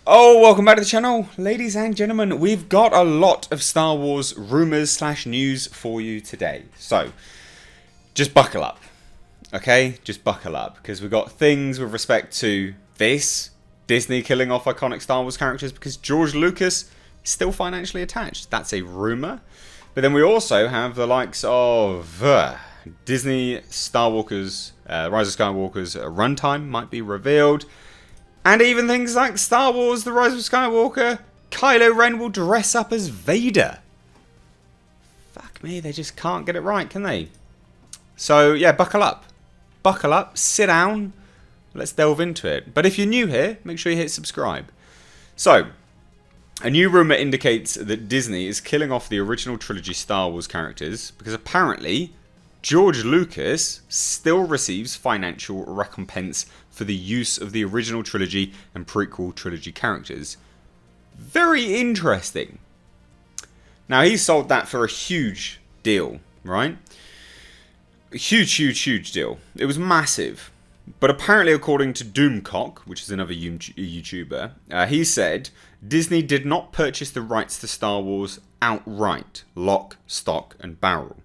Oh, welcome back to the channel, ladies and gentlemen. We've got a lot of Star Wars rumours slash news for you today. So, just buckle up, okay? Just buckle up, because we've got things with respect to this, Disney killing off iconic Star Wars characters because George Lucas is still financially attached. That's a rumour. But then we also have the likes of Disney Star Walker's, Rise of Skywalker's runtime might be revealed. And even things like Star Wars The Rise of Skywalker, Kylo Ren will dress up as Vader. Fuck me, they just can't get it right, can they? So, yeah, buckle up. Buckle up, sit down, let's delve into it. But if you're new here, make sure you hit subscribe. So, a new rumour indicates that Disney is killing off the original trilogy Star Wars characters because apparently George Lucas still receives financial recompense for the use of the original trilogy and prequel trilogy characters. Very interesting. Now, he sold that for a huge deal, right? A huge deal. It was massive. But apparently, according to Doomcock, which is another YouTuber, he said Disney did not purchase the rights to Star Wars outright, lock, stock, and barrel.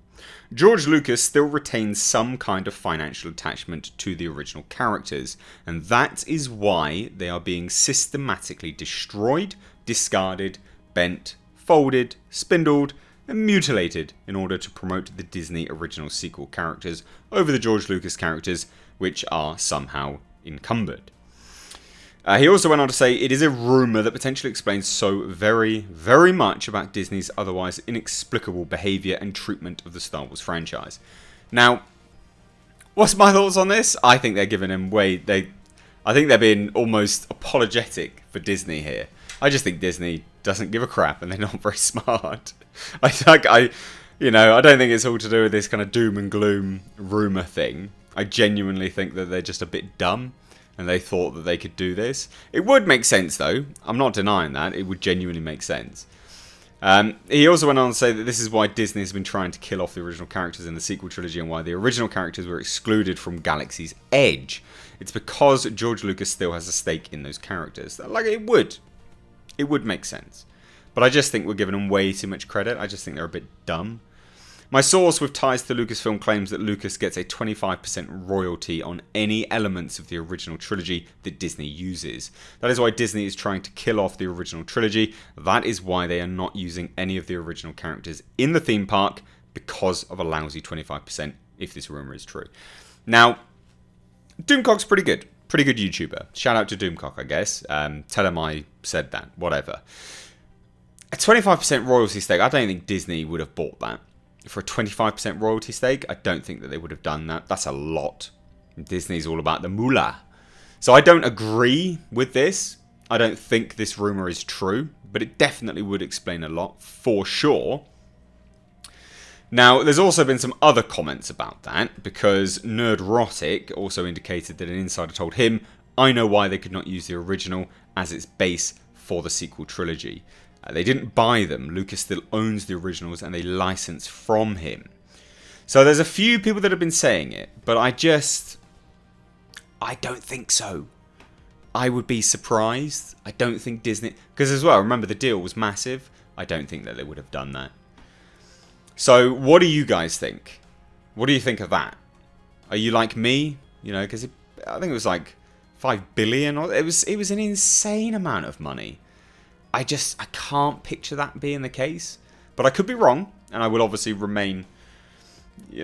George Lucas still retains some kind of financial attachment to the original characters, and that is why they are being systematically destroyed, discarded, bent, folded, spindled, and mutilated in order to promote the Disney original sequel characters over the George Lucas characters, which are somehow encumbered. He also went on to say, it is a rumour that potentially explains so very much about Disney's otherwise inexplicable behaviour and treatment of the Star Wars franchise. Now, what's my thoughts on this? I think they're giving him way... I think they're being almost apologetic for Disney here. I just think Disney doesn't give a crap and they're not very smart. I don't think it's all to do with this kind of doom and gloom rumour thing. I genuinely think that they're just a bit dumb. And they thought that they could do this. It would make sense, though. I'm not denying that. It would genuinely make sense. He also went on to say that this is why Disney has been trying to kill off the original characters in the sequel trilogy and why the original characters were excluded from Galaxy's Edge. It's because George Lucas still has a stake in those characters. Like, it would make sense. But I just think we're giving them way too much credit. I just think they're a bit dumb. My source with ties to Lucasfilm claims that Lucas gets a 25% royalty on any elements of the original trilogy that Disney uses. That is why Disney is trying to kill off the original trilogy. That is why they are not using any of the original characters in the theme park because of a lousy 25%, if this rumour is true. Now, Doomcock's pretty good. Pretty good YouTuber. Shout out to Doomcock, I guess. Tell him I said that. Whatever. A 25% royalty stake, I don't think Disney would have bought that. For a 25% royalty stake, I don't think that they would have done that. That's a lot. Disney's all about the moolah. So I don't agree with this. I don't think this rumour is true, but it definitely would explain a lot, for sure. Now, there's also been some other comments about that, because Nerdrotic also indicated that an insider told him, I know why they could not use the original as its base for the sequel trilogy. They didn't buy them. Lucas still owns the originals and they license from him. So there's a few people that have been saying it, but I don't think so. I would be surprised. I don't think Disney... Because as well, remember the deal was massive. I don't think that they would have done that. So what do you guys think? What do you think of that? Are you like me? You know, because I think it was like 5 billion. Or it was an insane amount of money. I can't picture that being the case. But I could be wrong. And I will obviously remain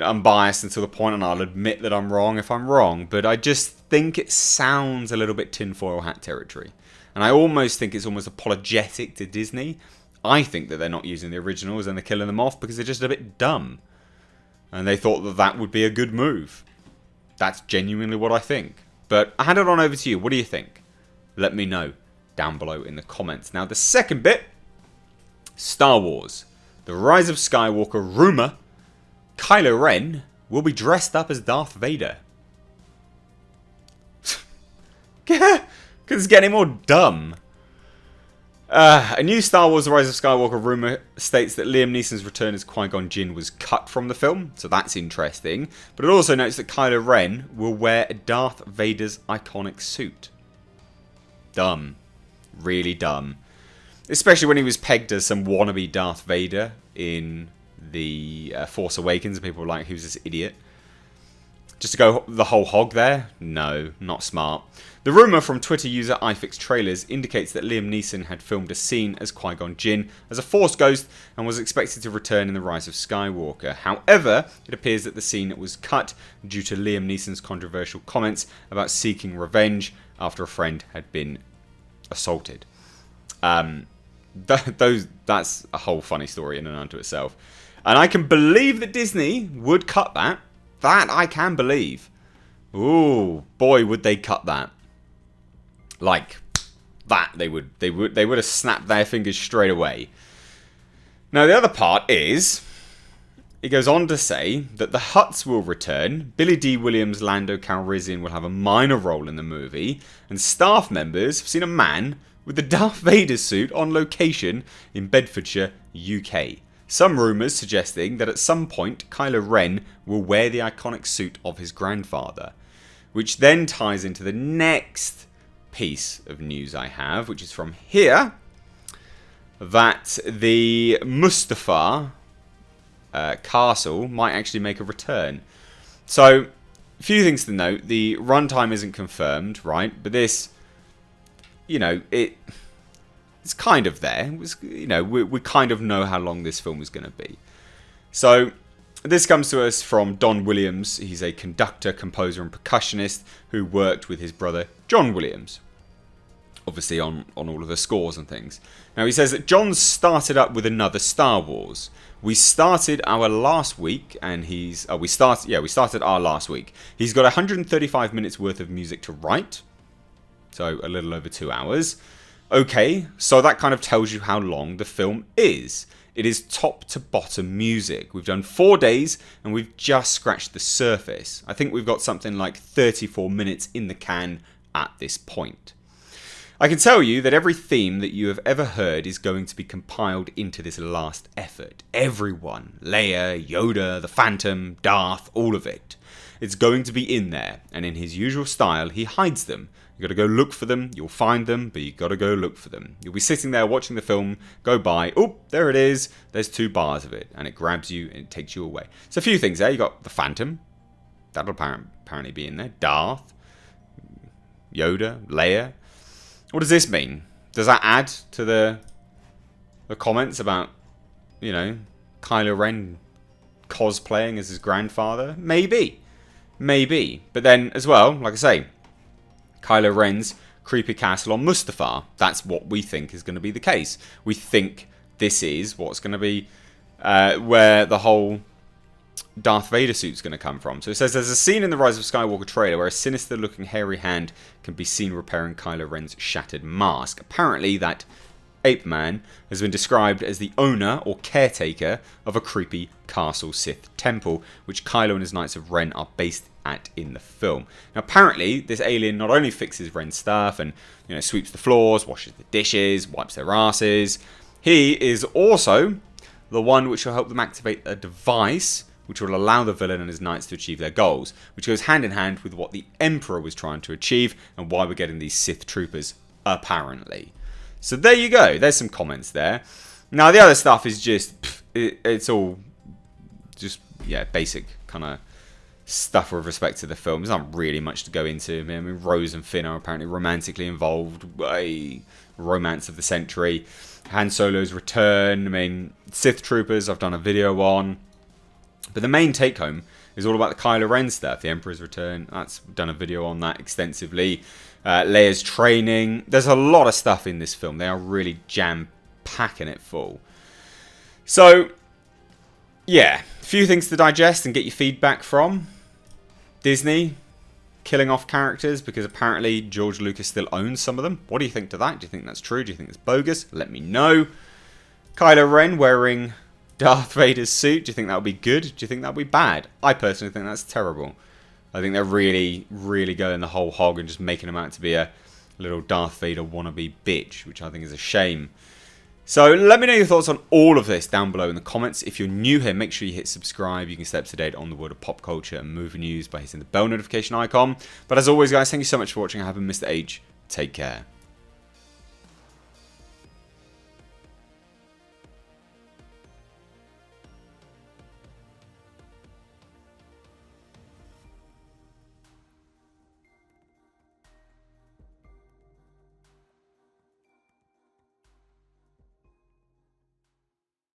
unbiased until the point, and I'll admit that I'm wrong if I'm wrong. But I just think it sounds a little bit tinfoil hat territory. And I almost think it's almost apologetic to Disney. I think that they're not using the originals and they're killing them off because they're just a bit dumb. And they thought that that would be a good move. That's genuinely what I think. But I hand it on over to you. What do you think? Let me know down below in the comments. Now, the second bit, Star Wars. The Rise of Skywalker rumour, Kylo Ren will be dressed up as Darth Vader. Because it's getting more dumb. A new Star Wars The Rise of Skywalker rumour states that Liam Neeson's return as Qui-Gon Jinn was cut from the film, so that's interesting. But it also notes that Kylo Ren will wear Darth Vader's iconic suit. Dumb. Really dumb. Especially when he was pegged as some wannabe Darth Vader in the Force Awakens. People were like, who's this idiot? Just to go the whole hog there? No, not smart. The rumour from Twitter user iFixTrailers indicates that Liam Neeson had filmed a scene as Qui-Gon Jinn as a Force ghost and was expected to return in The Rise of Skywalker. However, it appears that the scene was cut due to Liam Neeson's controversial comments about seeking revenge after a friend had been assaulted. That's a whole funny story in and unto itself. And I can believe that Disney would cut that. That I can believe. Ooh, boy, would they cut that. Like that, they would have snapped their fingers straight away. Now the other part is, it goes on to say that the Hutts will return, Billy D. Williams, Lando Calrissian will have a minor role in the movie, and staff members have seen a man with the Darth Vader suit on location in Bedfordshire, UK. Some rumours suggesting that at some point Kylo Ren will wear the iconic suit of his grandfather, which then ties into the next piece of news I have, which is from here, that the Mustafar castle might actually make a return. So, a few things to note. The runtime isn't confirmed, right? But this, you know, it's kind of there. It was, you know, we kind of know how long this film is going to be. So, this comes to us from Don Williams. He's a conductor, composer, and percussionist who worked with his brother John Williams, obviously on all of the scores and things. Now, he says that John started up with another Star Wars. We started our last week, and we started our last week. He's got 135 minutes worth of music to write, so a little over 2 hours. Okay, so that kind of tells you how long the film is. It is top to bottom music. We've done 4 days and we've just scratched the surface. I think we've got something like 34 minutes in the can at this point. I can tell you that every theme that you have ever heard is going to be compiled into this last effort. Everyone. Leia, Yoda, the Phantom, Darth, all of it. It's going to be in there, and in his usual style, he hides them. You got to go look for them, you'll find them, but you got to go look for them. You'll be sitting there watching the film, go by, oh, there it is, there's 2 bars of it, and it grabs you and it takes you away. So a few things there. You got the Phantom, that'll apparently be in there, Darth, Yoda, Leia. What does this mean? Does that add to the comments about, you know, Kylo Ren cosplaying as his grandfather? Maybe. But then, as well, like I say, Kylo Ren's creepy castle on Mustafar. That's what we think is going to be the case. We think this is what's going to be where the whole Darth Vader suit's going to come from. So it says there's a scene in the Rise of Skywalker trailer where a sinister-looking hairy hand can be seen repairing Kylo Ren's shattered mask. Apparently, that ape man has been described as the owner or caretaker of a creepy castle Sith temple, which Kylo and his Knights of Ren are based at in the film. Now, apparently, this alien not only fixes Ren's stuff and, you know, sweeps the floors, washes the dishes, wipes their asses, he is also the one which will help them activate a device which will allow the villain and his knights to achieve their goals, which goes hand in hand with what the Emperor was trying to achieve and why we're getting these Sith troopers, apparently. So there you go. There's some comments there. Now, the other stuff is just, it's all just, yeah, basic kind of stuff with respect to the film. There's not really much to go into. I mean, Rose and Finn are apparently romantically involved. A romance of the century. Han Solo's return. I mean, Sith troopers I've done a video on. But the main take home is all about the Kylo Ren stuff. The Emperor's return. That's done a video on that extensively. Leia's training. There's a lot of stuff in this film. They are really jam-packing it full. So, yeah, a few things to digest and get your feedback from. Disney killing off characters because apparently George Lucas still owns some of them. What do you think to that? Do you think that's true? Do you think it's bogus? Let me know. Kylo Ren wearing Darth Vader's suit. Do you think that would be good? Do you think that would be bad? I personally think that's terrible. I think they're really, really going the whole hog and just making him out to be a little Darth Vader wannabe bitch, which I think is a shame. So let me know your thoughts on all of this down below in the comments. If you're new here, make sure you hit subscribe. You can stay up to date on the world of pop culture and movie news by hitting the bell notification icon. But as always, guys, thank you so much for watching. I have been Mr. H. Take care.